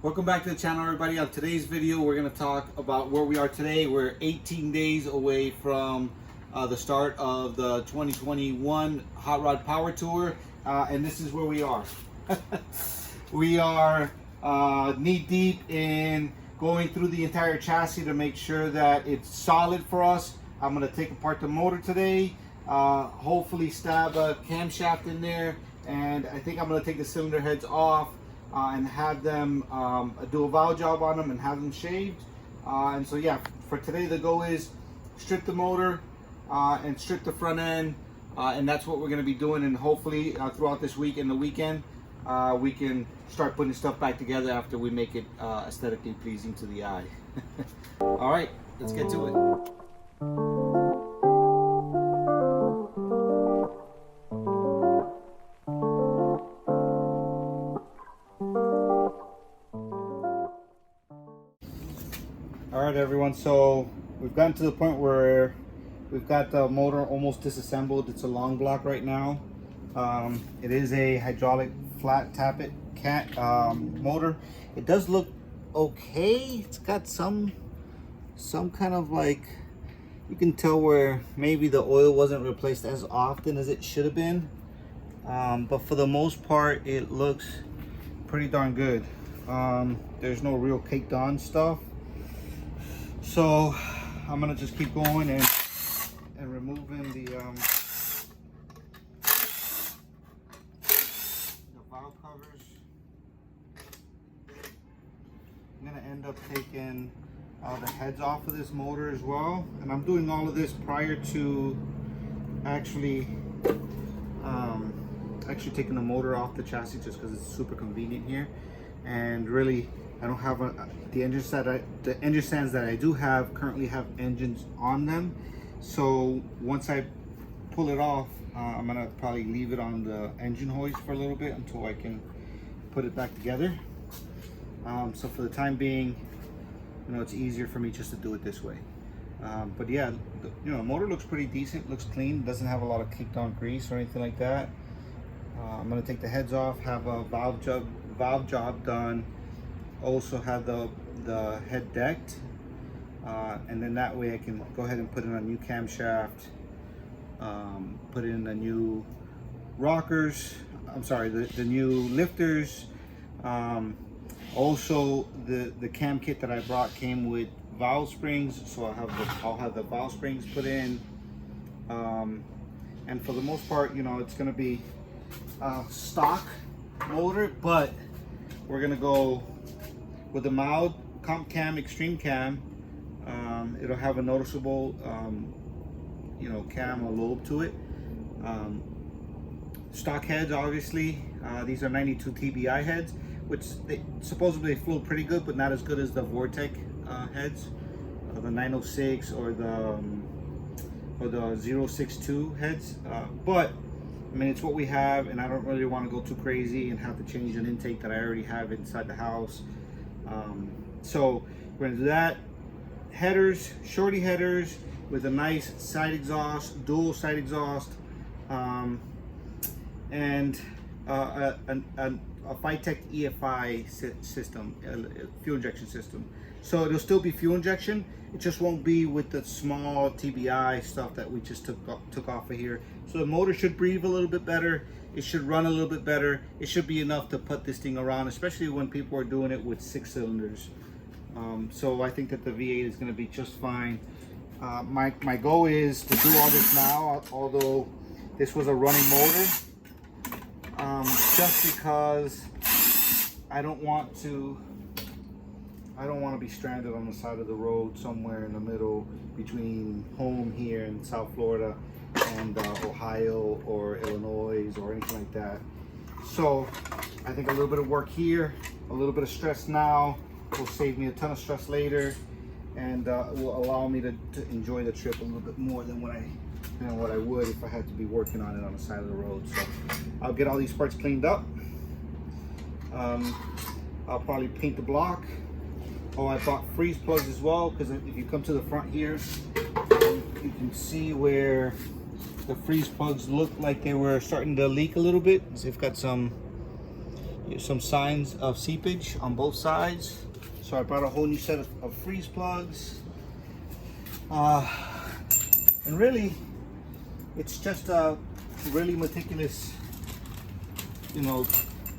Welcome back to the channel, everybody. On today's video, we're going to talk about where we are today. We're 18 days away from the start of the 2021 Hot Rod Power Tour, and this is where we are. We are knee deep in going through the entire chassis to make sure that it's solid for us. I'm going to take apart the motor today, hopefully stab a camshaft in there, and I think I'm going to take the cylinder heads off and have them do a valve job on them and have them shaved. And so yeah, for today the goal is strip the motor and strip the front end, and that's what we're going to be doing. And hopefully throughout this week and the weekend we can start putting stuff back together after we make it aesthetically pleasing to the eye. All right, let's get to it. Alright everyone, so we've gotten to the point where we've got the motor almost disassembled. It's a long block right now. It is a hydraulic flat tappet motor. It does look okay. It's got some kind of, like, you can tell where maybe the oil wasn't replaced as often as it should have been. But for the most part, it looks pretty darn good. There's no real caked on stuff. So I'm gonna just keep going and removing the valve covers. I'm gonna end up taking the heads off of this motor as well, and I'm doing all of this prior to actually taking the motor off the chassis, just because it's super convenient here. And really, I don't have the engine stands that I do have currently have engines on them. So once I pull it off, I'm gonna probably leave it on the engine hoist for a little bit until I can put it back together. So for the time being, you know, it's easier for me just to do it this way. But yeah, the motor looks pretty decent, looks clean, doesn't have a lot of kicked on grease or anything like that. I'm gonna take the heads off, have a valve job done. Also have the head decked, and then that way I can go ahead and put in a new camshaft, put in the new rockers, the new lifters. Also the cam kit that I brought came with valve springs, so I'll have the valve springs put in. And for the most part, you know, it's gonna be stock motor, but we're gonna go with the mild comp cam, extreme cam. It'll have a noticeable cam or lobe to it. Stock heads, obviously, these are 92 TBI heads, which they supposedly flow pretty good, but not as good as the Vortec heads, the 906 or the 062 heads. But I mean, it's what we have, and I don't really want to go too crazy and have to change an intake that I already have inside the house. So we're gonna do that. Headers, shorty headers with a nice side exhaust, dual side exhaust, and a Phytech EFI system, fuel injection system. So it'll still be fuel injection. It just won't be with the small TBI stuff that we just took off of here. So the motor should breathe a little bit better. It should run a little bit better. It should be enough to put this thing around, especially when people are doing it with 6 cylinders. So I think that the V8 is going to be just fine. My goal is to do all this now, although this was a running motor, just because I don't want to be stranded on the side of the road somewhere in the middle between home here in South Florida and Ohio or Illinois or anything like that. So I think a little bit of work here, a little bit of stress now will save me a ton of stress later, and will allow me to enjoy the trip a little bit more than what I would if I had to be working on it on the side of the road. So I'll get all these parts cleaned up. I'll probably paint the block. Oh, I bought freeze plugs as well, because if you come to the front here, you can see where the freeze plugs look like they were starting to leak a little bit. So they've got some some signs of seepage on both sides. So I brought a whole new set of freeze plugs. And really, it's just a really meticulous, you know,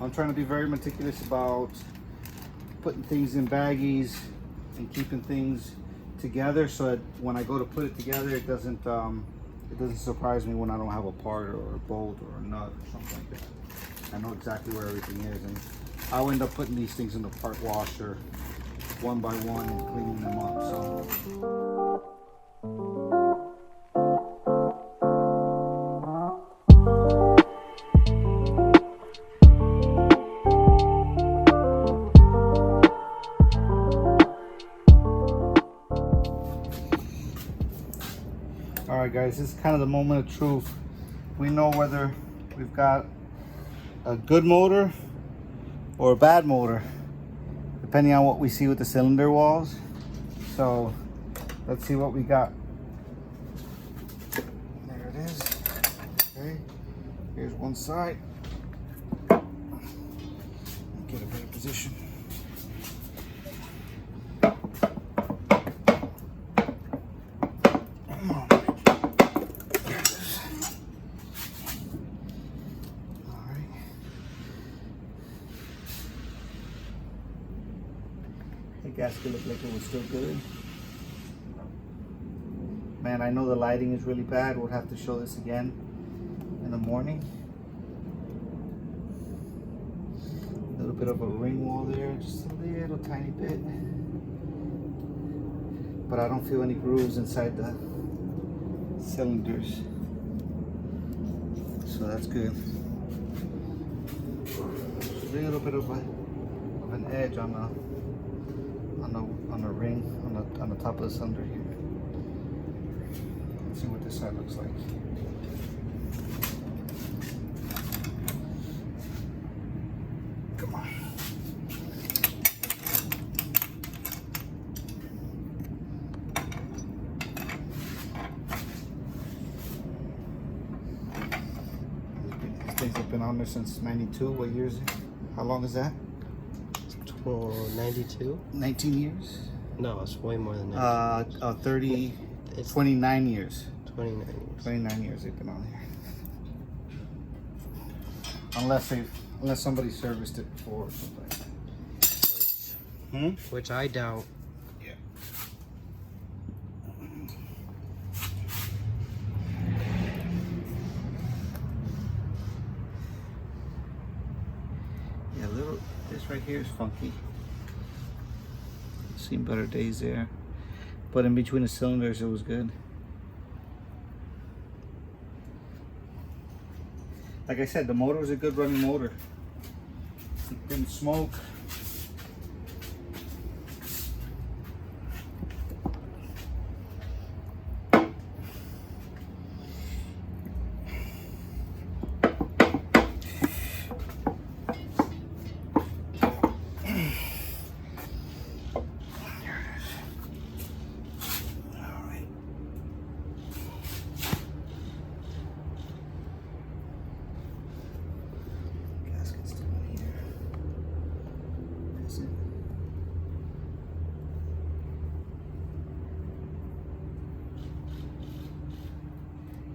I'm trying to be very meticulous about putting things in baggies and keeping things together, so that when I go to put it together, it doesn't surprise me when I don't have a part or a bolt or a nut or something like that. I know exactly where everything is, and I'll end up putting these things in the part washer one by one and cleaning them up. So. All right, guys, this is kind of the moment of truth. We know whether we've got a good motor or a bad motor, depending on what we see with the cylinder walls. So let's see what we got. There it is. Okay, here's one side. Get a better position. The gasket looked like it was still good. Man, I know the lighting is really bad. We'll have to show this again in the morning. A little bit of a ring wall there, just a little tiny bit. But I don't feel any grooves inside the cylinders. So that's good. Just a little bit of an edge on the ring on the top of the cylinder here. Let's see what this side looks like. Come on. These things have been on there since '92. What year is it? How long is that? 92? 19 years? No, it's way more than that. 29 years. 29 years. 29 years they've been on here. Unless somebody serviced it before or something like that. Which I doubt. Yeah. Yeah, this right here is funky. Seen better days there, but in between the cylinders it was good. Like I said, the motor was a good running motor. It didn't smoke.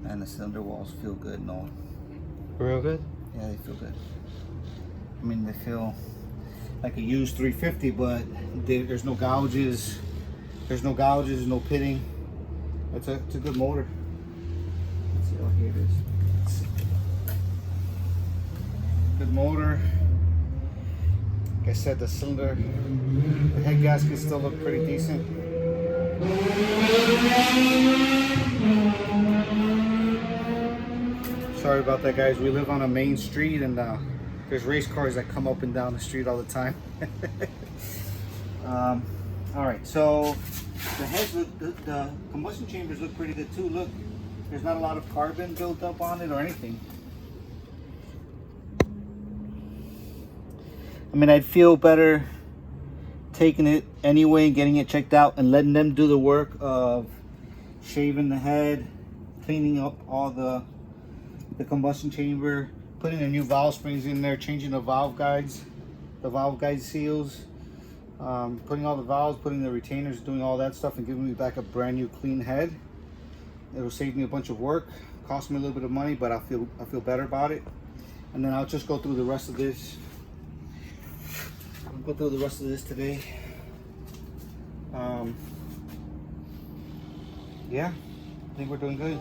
And the cylinder walls feel good, no? Real good? Yeah, they feel good. I mean, they feel like a used 350, but there's no gouges. There's no gouges, there's no pitting. It's a good motor. Let's see, oh, here it is. Good motor. Like I said, the cylinder, the head gasket still look pretty decent. Sorry about that, guys. We live on a main street, and there's race cars that come up and down the street all the time. All right, so the heads look, the combustion chambers look pretty good too. Look, there's not a lot of carbon built up on it or anything. I mean, I'd feel better taking it anyway, getting it checked out, and letting them do the work of shaving the head, cleaning up all the combustion chamber, putting the new valve springs in there, changing the valve guides, the valve guide seals, putting all the valves, putting the retainers, doing all that stuff, and giving me back a brand new clean head. It'll save me a bunch of work, cost me a little bit of money, but I feel better about it. And then I'll just go through the rest of this. I'll go through the rest of this today. Yeah, I think we're doing good.